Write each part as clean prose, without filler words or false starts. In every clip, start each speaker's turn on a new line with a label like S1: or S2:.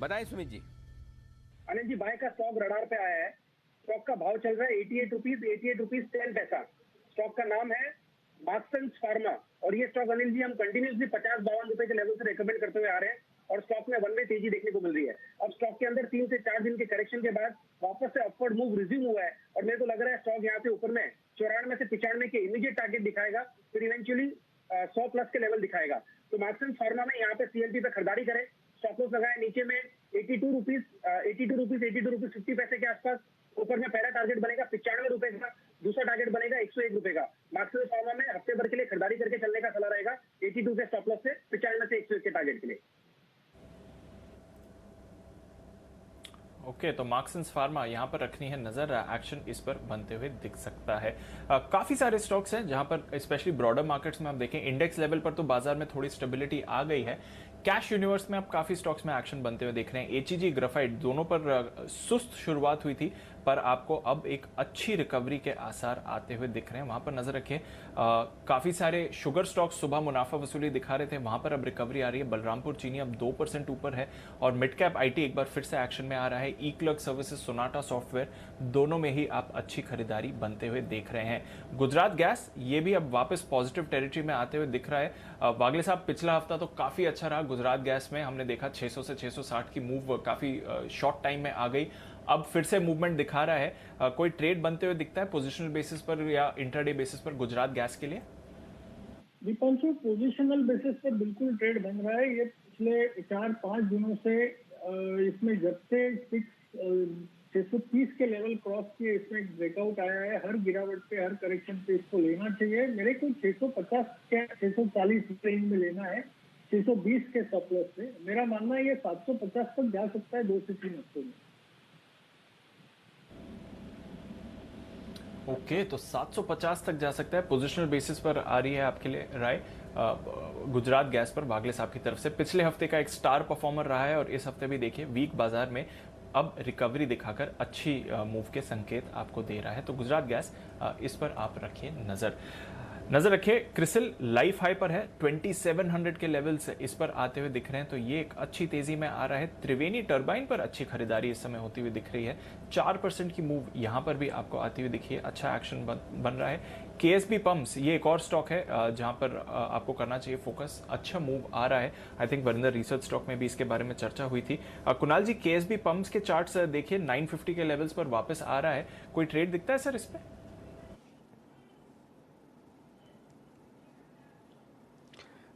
S1: बताएं सुमित जी।
S2: अनिल जी, बाय का stock radar पे आया है। स्टॉक का भाव चल रहा है 88 रुपीज 10 पैसा। स्टॉक का नाम है मार्क्सन्स फार्मा और ये स्टॉक अनिल जी हम कंटिन्यूसली 50-52 रुपए के लेवल से रिकमेंड करते हुए आ रहे हैं और स्टॉक में वन वे तेजी देखने को मिल रही है। अब स्टॉक के अंदर 3 से 4 दिन के करेक्शन के बाद वापस से अपवर्ड मूव रिज्यूम हुआ है और मेरे को लग रहा है स्टॉक यहाँ पे ऊपर में 94 से 95 के इमीडिएट टारगेट दिखाएगा, फिर इवेंचुअली 100 प्लस के लेवल दिखाएगा। तो मार्क्सन्स फार्मा में यहाँ पे सीएलपी पे खरीदारी करें। स्टॉप लॉस लगाए नीचे में 82 रुपीज 50 पैसे के आसपास। ऊपर में पहला टारगेट बनेगा 95 रुपए का, दूसरा टारगेट बनेगा 101 रुपए का। मार्क्सन्स फार्मा में हफ्ते भर के लिए खरीदारी करके चलने का सलाह रहेगा 82 के स्टॉप लॉस से 95 से 101 के टारगेट के लिए।
S3: ओके, तो मार्क्सन्स फार्मा यहाँ पर रखनी है नजर, एक्शन इस पर बनते हुए दिख सकता है। काफी सारे स्टॉक्स हैं जहां पर स्पेशली ब्रॉडर मार्केट्स में आप देखें इंडेक्स लेवल पर तो बाजार में थोड़ी स्टेबिलिटी आ गई है। कैश यूनिवर्स में आप काफी स्टॉक्स में एक्शन बनते हुए देख रहे हैं। एचईजी, ग्राफाइट दोनों पर सुस्त शुरुआत हुई थी पर आपको अब एक अच्छी रिकवरी के आसार आते हुए दिख रहे हैं, वहां पर नजर रखें। काफी सारे शुगर स्टॉक्स सुबह मुनाफा वसूली दिखा रहे थे, वहां पर अब रिकवरी आ रही है। बलरामपुर चीनी अब 2% ऊपर है और मिड कैप आईटी एक बार फिर से एक्शन में आ रहा है। ई क्लर्क सर्विसेज, सोनाटा सॉफ्टवेयर दोनों में ही आप अच्छी खरीदारी बनते हुए देख रहे हैं। गुजरात गैस ये भी अब वापस पॉजिटिव टेरिटरी में आते हुए दिख रहा है। वागले साहब, पिछला हफ्ता तो काफी अच्छा रहा गुजरात गैस में, हमने देखा 600 से 660 की मूव काफी शॉर्ट टाइम में आ गई, अब फिर से मूवमेंट दिखा रहा है। कोई ट्रेड बनते हुए दिखता है पोजिशनल बेसिस पर या इंट्राडे बेसिस पर गुजरात गैस के लिए?
S4: दीपांशु, पोजिशनल बेसिस पे बिल्कुल ट्रेड बन रहा है। ये पिछले 4-5 दिनों से इसमें जब से 630 के लेवल क्रॉस किए इसमें ब्रेकआउट आया है। हर गिरावट पे, हर करेक्शन पे इसको लेना चाहिए। मेरे को 650 के 640 रेंज में लेना है, 620 के स्टॉप लॉस से। मेरा मानना है ये 750 तक जा सकता है 2 से 3 हफ्तों में।
S3: ओके, तो 750 तक जा सकता है, पोजिशनल बेसिस पर आ रही है आपके लिए राय गुजरात गैस पर वागले साहब की तरफ से। पिछले हफ्ते का एक स्टार परफॉर्मर रहा है और इस हफ्ते भी देखिए वीक बाजार में अब रिकवरी दिखाकर अच्छी मूव के संकेत आपको दे रहा है। तो गुजरात गैस इस पर आप रखिए नजर रखिए। क्रिसिल लाइफ हाई पर है, 2700 के लेवल से इस पर आते हुए दिख रहे हैं, तो ये एक अच्छी तेजी में आ रहा है। त्रिवेणी टरबाइन पर अच्छी खरीदारी इस समय होती हुई दिख रही है, 4% की मूव यहां पर भी आपको आती हुई दिखी है, अच्छा एक्शन बन रहा है। केएसबी पंप्स ये एक और स्टॉक है जहां पर आपको करना चाहिए फोकस, अच्छा मूव आ रहा है। I think Varinder research stock में भी इसके बारे में चर्चा हुई थी। कुणाल जी, केएसबी पंप्स के चार्ट्स देखिए 950 के लेवल्स पर वापस आ रहा है, कोई ट्रेड दिखता है सर इस पे?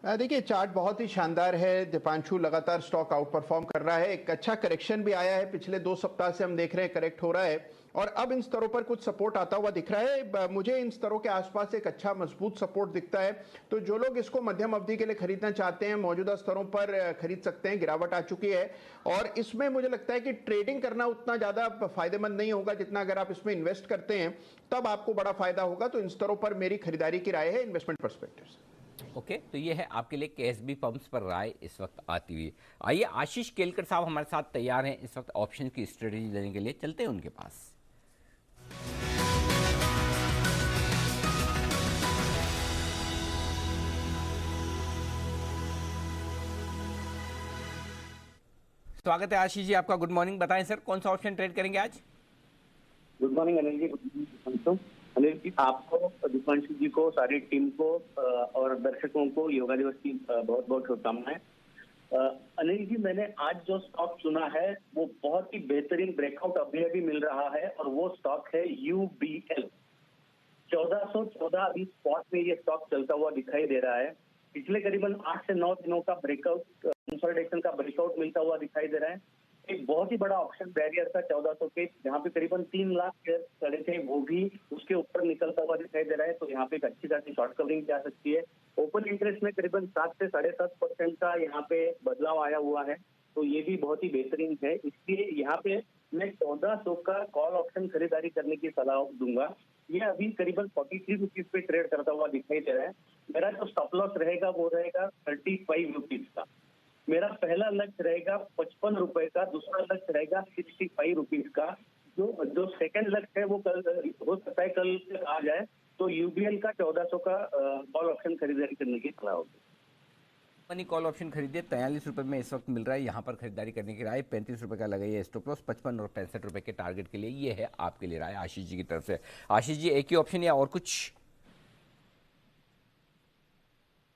S5: देखिए, चार्ट बहुत ही शानदार है दीपांशु, लगातार स्टॉक आउट परफॉर्म कर रहा है। एक अच्छा करेक्शन भी आया है, पिछले 2 सप्ताह से हम देख रहे हैं करेक्ट हो रहा है और अब इन स्तरों पर कुछ सपोर्ट आता हुआ दिख रहा है। मुझे इन स्तरों के आसपास एक अच्छा मजबूत सपोर्ट दिखता है, तो जो लोग इसको मध्यम अवधि के लिए खरीदना चाहते हैं मौजूदा स्तरों पर खरीद सकते हैं। गिरावट आ चुकी है और इसमें मुझे लगता है कि ट्रेडिंग करना उतना ज्यादा फायदेमंद नहीं होगा जितना अगर आप इसमें इन्वेस्ट करते हैं तब आपको बड़ा फायदा होगा। तो इन स्तरों पर मेरी खरीदारी की राय है इन्वेस्टमेंट पर्सपेक्टिव से।
S1: ओके, तो ये है आपके लिए केएसबी पंप्स पर राय इस वक्त आती हुई। आइए, आशीष केलकर साहब हमारे साथ तैयार हैं इस वक्त ऑप्शन की स्ट्रेटेजी लेने के लिए, चलते हैं उनके पास। स्वागत है आशीष जी आपका, गुड मॉर्निंग। बताएं सर, कौन सा ऑप्शन ट्रेड करेंगे आज?
S6: Good morning Anil ji. अनिल जी, आपको, दीपांशु जी को, सारी टीम को और दर्शकों को योगा दिवस की बहुत बहुत शुभकामनाएं। अनिल जी, मैंने आज जो स्टॉक चुना है वो बहुत ही बेहतरीन ब्रेकआउट अभी मिल रहा है और वो स्टॉक है यूबीएल। 1414 अभी स्पॉट में ये स्टॉक चलता हुआ दिखाई दे रहा है। पिछले करीबन 8 से 9 दिनों का ब्रेकआउट, कंसोलिडेशन का ब्रेकआउट मिलता हुआ दिखाई दे रहा है। एक बहुत ही बड़ा ऑप्शन बैरियर था 1400 के, जहाँ पे करीबन 3 लाख शेयर चढ़े थे, वो भी उसके ऊपर निकलता हुआ दिखाई दे रहा है। तो यहाँ पे एक अच्छी खासी शॉर्ट कवरिंग जा सकती है। ओपन इंटरेस्ट में करीबन 7 से 7.5% का यहाँ पे बदलाव आया हुआ है, तो ये भी बहुत ही बेहतरीन है। इसलिए यहाँ पे मैं 1400 का कॉल ऑप्शन खरीदारी करने की सलाह दूंगा। ये अभी करीबन 43 रुपीज पे ट्रेड करता हुआ दिखाई दे रहा है। मेरा जो स्टॉप लॉस रहेगा वो रहेगा 35 रुपीज का। मेरा पहला लक्ष्य रहेगा 55 रुपए का, दूसरा लक्ष्य रहेगा 65 रुपीज का। जो सेकंड लक्ष्य है वो कल हो सकता है कल आ जाए, तो यूबीएल का 1400 का कॉल ऑप्शन खरीदारी करने की सलाह होगी।
S1: मनी कॉल ऑप्शन खरीदिए 43 रुपए में इस वक्त मिल रहा है। यहाँ पर खरीदारी करने की राय 35 रुपए का लगाइए स्टॉप लॉस 55 और 65 रुपए के टारगेट के लिए। ये है आपके लिए राय आशीष जी की तरफ से। आशीष जी, एक ही ऑप्शन या और कुछ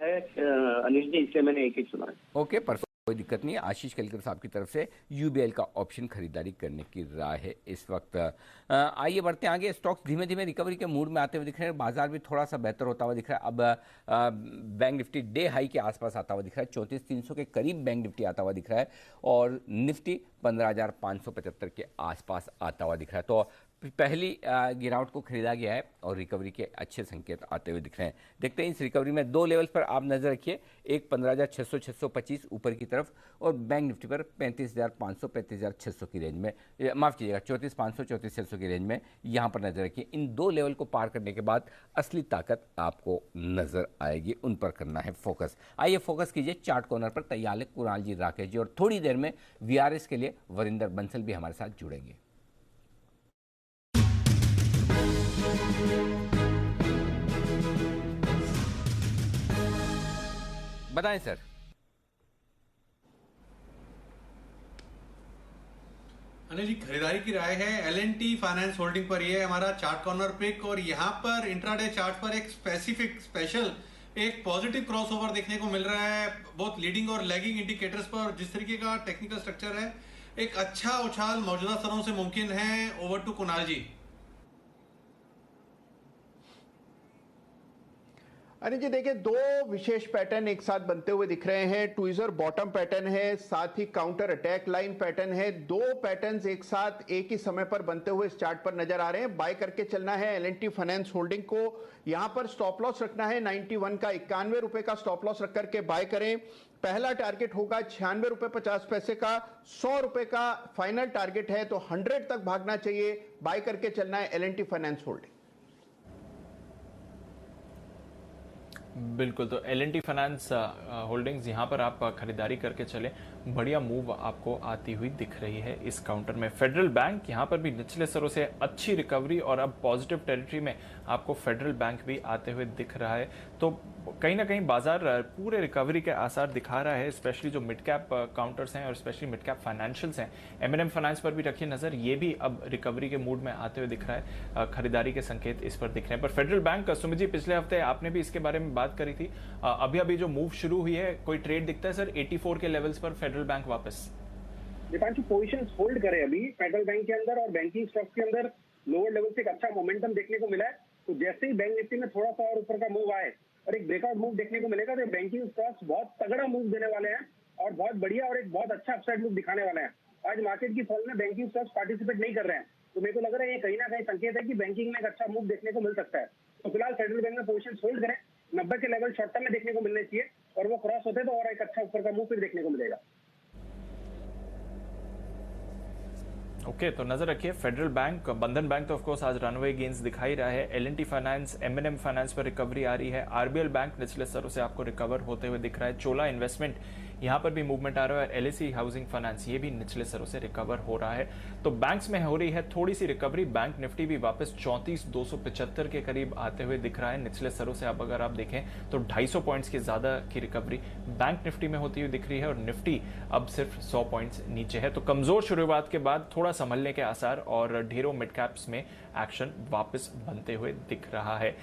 S6: है अनिल जी, इसलिए मैंने एक ही चुना है।
S1: ओके, परफेक्ट, कोई दिक्कत नहीं है। आशीष केलकर साहब की तरफ से यूबीएल का ऑप्शन खरीदारी करने की राय है इस वक्त। आइए बढ़ते हैं आगे। स्टॉक्स धीमे धीमे रिकवरी के मूड में आते हुए दिख रहे हैं। बाजार भी थोड़ा सा बेहतर होता हुआ दिख रहा है। अब बैंक निफ्टी डे हाई के आसपास आता हुआ दिख रहा है। 34,300 के करीब बैंक निफ्टी आता हुआ दिख रहा है और निफ्टी 15,575 के आसपास आता हुआ दिख रहा है। तो पहली गिरावट को खरीदा गया है और रिकवरी के अच्छे संकेत आते हुए दिख रहे हैं। देखते हैं इस रिकवरी में दो लेवल्स पर आप नजर रखिए, एक 15,600-625 ऊपर की तरफ और बैंक निफ्टी पर 35,500 35,600 की रेंज में, माफ कीजिएगा 34,500 34,600 की रेंज में यहाँ पर नजर रखिए। इन दो लेवल को पार करने के बाद असली ताकत आपको नजर आएगी, उन पर करना है फोकस। आइए फोकस कीजिए चार्ट कॉर्नर पर। तैयार है कुणाल जी, राकेश जी और थोड़ी देर में वीआरएस के लिए वरिंदर बंसल भी हमारे साथ जुड़ेंगे। बताएं सर।
S7: अनिल जी, खरीदारी की राय है L&T फाइनेंस होल्डिंग पर। ये हमारा चार्ट कॉर्नर पिक और यहाँ पर इंट्राडे चार्ट पर एक स्पेशल एक पॉजिटिव क्रॉसओवर देखने को मिल रहा है बहुत लीडिंग और लैगिंग इंडिकेटर्स पर। जिस तरीके का टेक्निकल स्ट्रक्चर है, एक अच्छा उछाल मौजूदा स्तरों से मुमकिन है। ओवर टू कुणाल जी।
S5: अनिल जी देखिए, दो विशेष पैटर्न एक साथ बनते हुए दिख रहे हैं। ट्विजर बॉटम पैटर्न है, साथ ही काउंटर अटैक लाइन पैटर्न है। दो पैटर्न्स एक साथ एक ही समय पर बनते हुए इस चार्ट पर नजर आ रहे हैं। बाय करके चलना है L&T फाइनेंस होल्डिंग को। यहां पर स्टॉप लॉस रखना है 91 का, 91 रुपए का स्टॉप लॉस रख करके बाय करें। पहला टारगेट होगा 96 रुपए 50 पैसे का। 100 रुपए का फाइनल टारगेट है, तो 100 तक भागना चाहिए। बाय करके चलना है L&T फाइनेंस होल्डिंग।
S3: बिल्कुल, तो L&T फाइनेंस होल्डिंग्स यहाँ पर आप खरीदारी करके चले, बढ़िया मूव आपको आती हुई दिख रही है इस काउंटर में। फेडरल बैंक यहाँ पर भी निचले स्तरों से अच्छी रिकवरी और अब पॉजिटिव टेरिटरी में आपको फेडरल बैंक भी आते हुए दिख रहा है। तो कहीं ना कहीं बाजार पूरे रिकवरी के आसार दिखा रहा है, स्पेशली जो मिड कैप काउंटर्स हैं और स्पेशली मिड कैप फाइनेंशियल्स हैं। M&M फाइनेंस पर भी रखिए नजर, ये भी अब रिकवरी के मूड में आते हुए दिख रहा है। खरीदारी के संकेत इस पर दिख रहे हैं। पर फेडरल बैंक, सुमित जी, पिछले हफ्ते आपने भी इसके बारे में बात करी थी। अभी जो मूव शुरू हुई है, कोई ट्रेड दिखता है सर 84 के लेवल्स पर फेडरल बैंक वापस?
S2: दीपांशु, पोजीशन होल्ड करे अभी फेडरल बैंक के अंदर और बैंकिंग स्टॉक के अंदर लोअर लेवल से एक अच्छा मोमेंटम देखने को मिला है। तो जैसे ही बैंक निफ्टी में थोड़ा सा और ऊपर का मूव आए और एक ब्रेकआउट मूव देखने को मिलेगा, तो बैंकिंग स्टॉक्स बहुत तगड़ा मूव देने वाले हैं और बहुत बढ़िया और एक बहुत अच्छा अपसाइड मूव दिखाने वाले हैं। आज मार्केट की फॉल में बैंकिंग स्टॉक्स पार्टिसिपेट नहीं कर रहे हैं, तो मेरे को लग रहा है ये कहीं ना कहीं संकेत है कि बैंकिंग में एक अच्छा मूव देखने को मिल सकता है। तो फिलहाल फेडरल बैंक में पोजीशन होल्ड करें। 90 के लेवल शॉर्ट टर्म में देखने को मिलने चाहिए और वो क्रॉस होते तो और एक अच्छा ऊपर का मूव फिर देखने को मिलेगा।
S3: ओके, तो नजर रखिए फेडरल बैंक, बंधन बैंक तो ऑफ कोर्स आज रनवे गेन्स दिखा ही रहा है। L&T फाइनेंस, M&M फाइनेंस पर रिकवरी आ रही है। RBL बैंक निचले स्तरों से आपको रिकवर होते हुए दिख रहा है। चोला इन्वेस्टमेंट यहाँ पर भी मूवमेंट आ रहा है। LIC हाउसिंग फाइनेंस ये भी निचले स्तरों से रिकवर हो रहा है। तो बैंक्स में हो रही है थोड़ी सी रिकवरी। बैंक निफ्टी भी वापस 34,275 के करीब आते हुए दिख रहा है। निचले स्तरों से अब अगर आप देखें तो 250 पॉइंट्स की ज्यादा की रिकवरी बैंक निफ्टी में होती हुई दिख रही है और निफ्टी अब सिर्फ 100 पॉइंट्स नीचे है। तो कमजोर शुरुआत के बाद थोड़ा संभलने के आसार और ढेरों मिड कैप्स में एक्शन वापस बनते हुए दिख रहा है।